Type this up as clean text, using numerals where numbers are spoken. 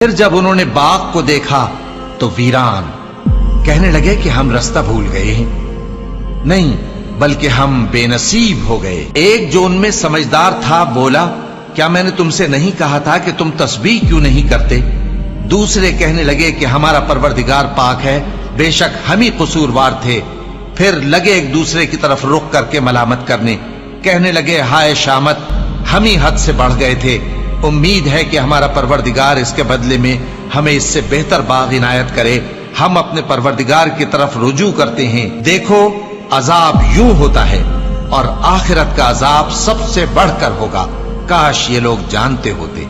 پھر جب انہوں نے باغ کو دیکھا تو ویران، کہنے لگے کہ ہم راستہ بھول گئے ہیں، نہیں بلکہ ہم بے نصیب ہو گئے۔ ایک جو ان میں سمجھدار تھا بولا، کیا میں نے تم سے نہیں کہا تھا کہ تم تسبیح کیوں نہیں کرتے؟ دوسرے کہنے لگے کہ ہمارا پروردگار پاک ہے، بے شک ہم ہی قصوروار تھے۔ پھر لگے ایک دوسرے کی طرف رخ کر کے ملامت کرنے، کہنے لگے ہائے شامت، ہم ہی حد سے بڑھ گئے تھے، امید ہے کہ ہمارا پروردگار اس کے بدلے میں ہمیں اس سے بہتر باغ عنایت کرے، ہم اپنے پروردگار کی طرف رجوع کرتے ہیں۔ دیکھو عذاب یوں ہوتا ہے اور آخرت کا عذاب سب سے بڑھ کر ہوگا، کاش یہ لوگ جانتے ہوتے۔